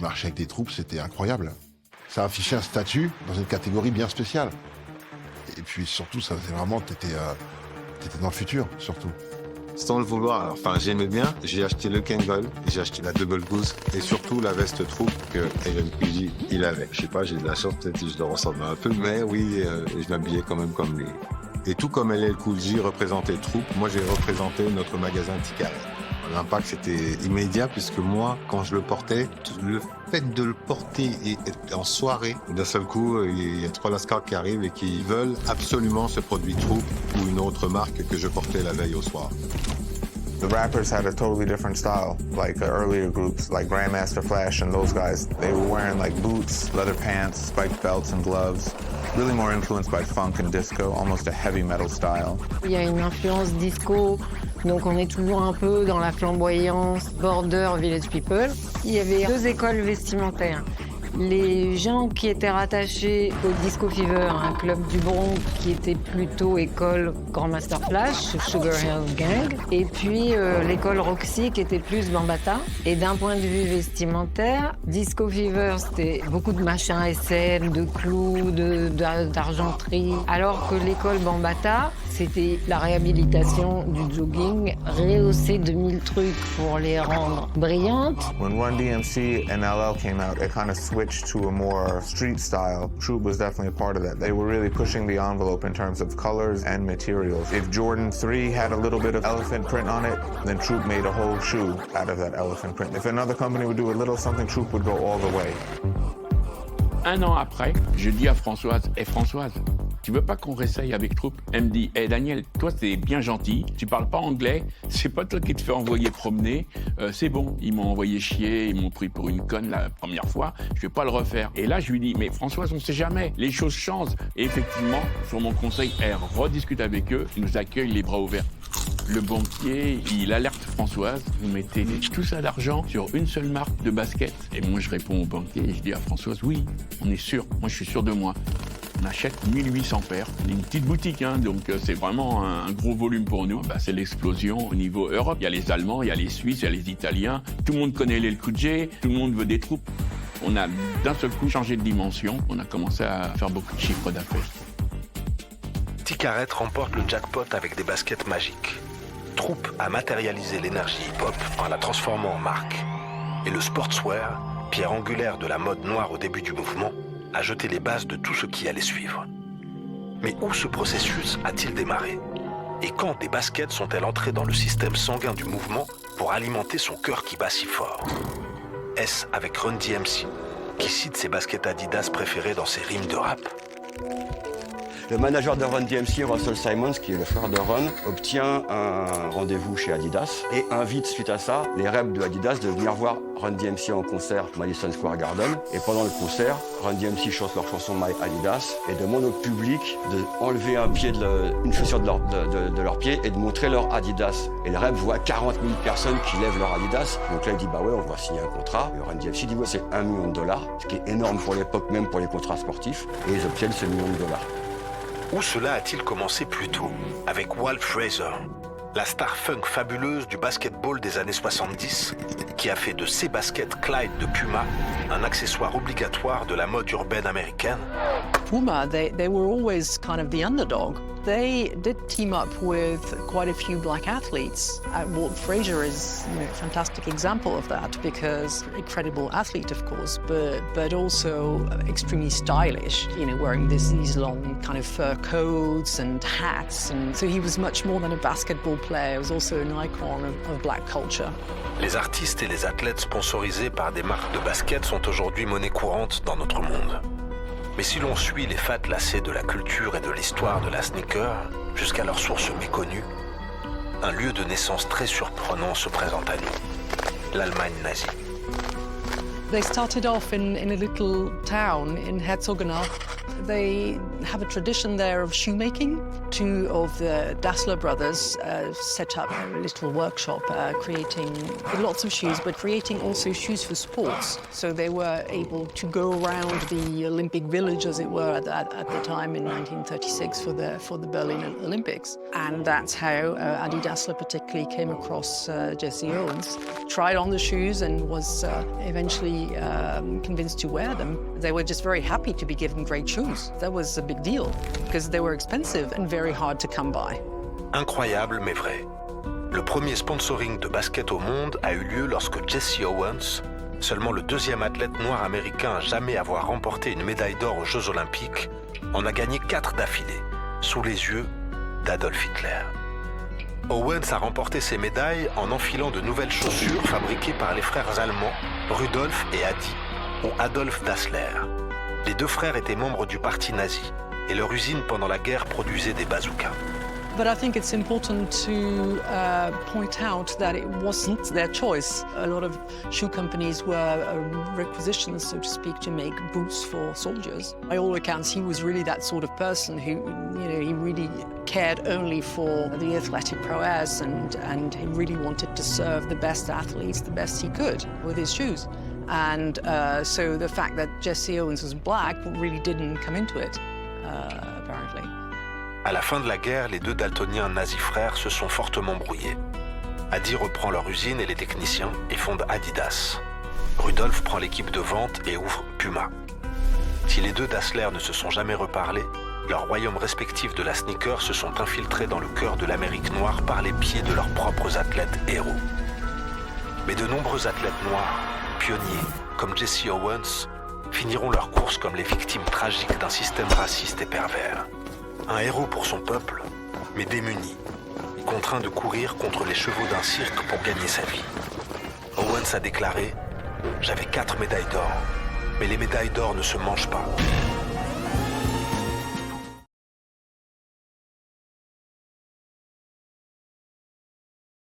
Marcher avec des troupes, c'était incroyable. Ça affichait un statut dans une catégorie bien spéciale. Et puis surtout, ça faisait vraiment, t'étais dans le futur, surtout. Sans le vouloir, enfin j'aimais bien, j'ai acheté le Kangol, j'ai acheté la Double Goose et surtout la veste troupe que Aylan Kurdi il avait. Je sais pas, j'ai de la chance, peut-être que je le ressemble un peu, mais oui, je m'habillais quand même comme lui. Et tout comme LL Cool J représentait troupe, moi j'ai représenté notre magasin Tikaret. L'impact c'était immédiat puisque moi, quand je le portais, le fait de le porter et être en soirée, d'un seul coup, il y a 3 lascars qui arrivent et qui veulent absolument ce produit troupe ou une autre marque que je portais la veille au soir. The rappers had a totally different style, like earlier groups like Grandmaster Flash and those guys. They were wearing like boots, leather pants, spiked belts and gloves. Really more influenced by funk and disco, almost a heavy metal style. Il y a une influence disco, donc on est toujours un peu dans la flamboyance, border village people. Il y avait 2 écoles vestimentaires. Les gens qui étaient rattachés au Disco Fever, un club du Bronx qui était plutôt école Grandmaster Flash, Sugar Hill Gang, et puis l'école Roxy qui était plus Bambaataa. Et d'un point de vue vestimentaire, Disco Fever c'était beaucoup de machins SM, de clous, d'argenterie, alors que l'école Bambaataa c'était la réhabilitation du jogging, rehausser 2000 trucs pour les rendre brillantes. When Run DMC and LL came out, it kind of switched to a more street style. Troop was definitely a part of that. They were really pushing the envelope in terms of colors and materials. If Jordan 3 had a little bit of elephant print on it, then Troop made a whole shoe out of that elephant print. If another company would do a little something, Troop would go all the way. Un an après, je dis à Françoise, Françoise, tu veux pas qu'on réessaye avec Troupe? Elle me dit, Daniel, toi t'es bien gentil, tu parles pas anglais, c'est pas toi qui te fais envoyer promener, c'est bon, ils m'ont envoyé chier, ils m'ont pris pour une conne la première fois, je vais pas le refaire. Et là je lui dis, mais Françoise, on sait jamais, les choses changent. Et effectivement, sur mon conseil, elle rediscute avec eux, ils nous accueillent les bras ouverts. Le banquier, il alerte Françoise, vous mettez tout ça d'argent sur une seule marque de basket. Et moi je réponds au banquier et je dis à Françoise, oui, on est sûr, moi je suis sûr de moi. On achète 1800 paires, une petite boutique, hein, donc c'est vraiment un gros volume pour nous. C'est l'explosion au niveau Europe. Il y a les Allemands, il y a les Suisses, il y a les Italiens. Tout le monde connaît les Cool J, tout le monde veut des troupes. On a d'un seul coup changé de dimension. On a commencé à faire beaucoup de chiffres d'affaires. Tikaret remporte le jackpot avec des baskets magiques. Troupe a matérialisé l'énergie hip-hop en la transformant en marque. Et le sportswear, pierre angulaire de la mode noire au début du mouvement, a jeté les bases de tout ce qui allait suivre. Mais où ce processus a-t-il démarré? Et quand des baskets sont-elles entrées dans le système sanguin du mouvement pour alimenter son cœur qui bat si fort? Est-ce avec Run DMC, qui cite ses baskets Adidas préférées dans ses rimes de rap? Le manager de Run DMC, Russell Simons, qui est le frère de Run, obtient un rendez-vous chez Adidas et invite suite à ça les reps de Adidas de venir voir Run DMC en concert Madison Square Garden. Et pendant le concert, Run DMC chante leur chanson My Adidas et demande au public d'enlever une chaussure de leur pied et de montrer leur Adidas. Et le rep voit 40 000 personnes qui lèvent leur Adidas. Donc là, il dit bah ouais, on va signer un contrat. Et Run DMC dit ouais, c'est $1 million, ce qui est énorme pour l'époque, même pour les contrats sportifs. Et ils obtiennent ce $1 million. Où cela a-t-il commencé plus tôt? Avec Walt Frazier, la star funk fabuleuse du basketball des années 70, qui a fait de ses baskets Clyde de Puma un accessoire obligatoire de la mode urbaine américaine. Puma, they were always kind of the underdog. They did team up with quite a few black athletes. Walt Frazier is a fantastic example of that because incredible athlete, of course, but also extremely stylish, wearing these long kind of fur coats and hats. And so he was much more than a basketball player. He was also an icon of black culture. Les artistes et les athlètes sponsorisés par des marques de basket sont aujourd'hui monnaie courante dans notre monde. Mais si l'on suit les fats lacets de la culture et de l'histoire de la sneaker jusqu'à leur source méconnue, un lieu de naissance très surprenant se présente à nous, l'Allemagne nazie. They started off in a little town in Herzogenaurach. They have a tradition there of shoemaking. Two of the Dassler brothers set up a little workshop creating lots of shoes, but creating also shoes for sports. So they were able to go around the Olympic Village, as it were, at the time in 1936 for the Berlin Olympics. And that's how Adi Dassler particularly came across Jesse Owens, tried on the shoes and was eventually convinced to wear them. They were just very happy to be given great shoes. That was a big deal because they were expensive and very hard to come by. Incroyable mais vrai. Le premier sponsoring de basket au monde a eu lieu lorsque Jesse Owens, seulement le deuxième athlète noir américain à jamais avoir remporté une médaille d'or aux Jeux Olympiques, en a gagné 4 d'affilée, sous les yeux d'Adolf Hitler. Owens a remporté ces médailles en enfilant de nouvelles chaussures fabriquées par les frères allemands Rudolf et Adi, ou Adolf Dassler. Les deux frères étaient membres du parti nazi et leur usine pendant la guerre produisait des bazookas. But I think it's important to point out that it wasn't their choice. A lot of shoe companies were requisitioned, so to speak, to make boots for soldiers. By all accounts, he was really that sort of person who, he really cared only for the athletic prowess and he really wanted to serve the best athletes the best he could with his shoes. And so the fact that Jesse Owens was black really didn't come into it, apparently. À la fin de la guerre, les deux daltoniens nazis frères se sont fortement brouillés. Adi reprend leur usine et les techniciens et fonde Adidas. Rudolf prend l'équipe de vente et ouvre Puma. Si les deux Dassler ne se sont jamais reparlés, leurs royaumes respectifs de la sneaker se sont infiltrés dans le cœur de l'Amérique noire par les pieds de leurs propres athlètes héros. Mais de nombreux athlètes noirs, pionniers, comme Jesse Owens, finiront leur course comme les victimes tragiques d'un système raciste et pervers. Un héros pour son peuple, mais démuni, et contraint de courir contre les chevaux d'un cirque pour gagner sa vie. Owens a déclaré « J'avais 4 médailles d'or, mais les médailles d'or ne se mangent pas.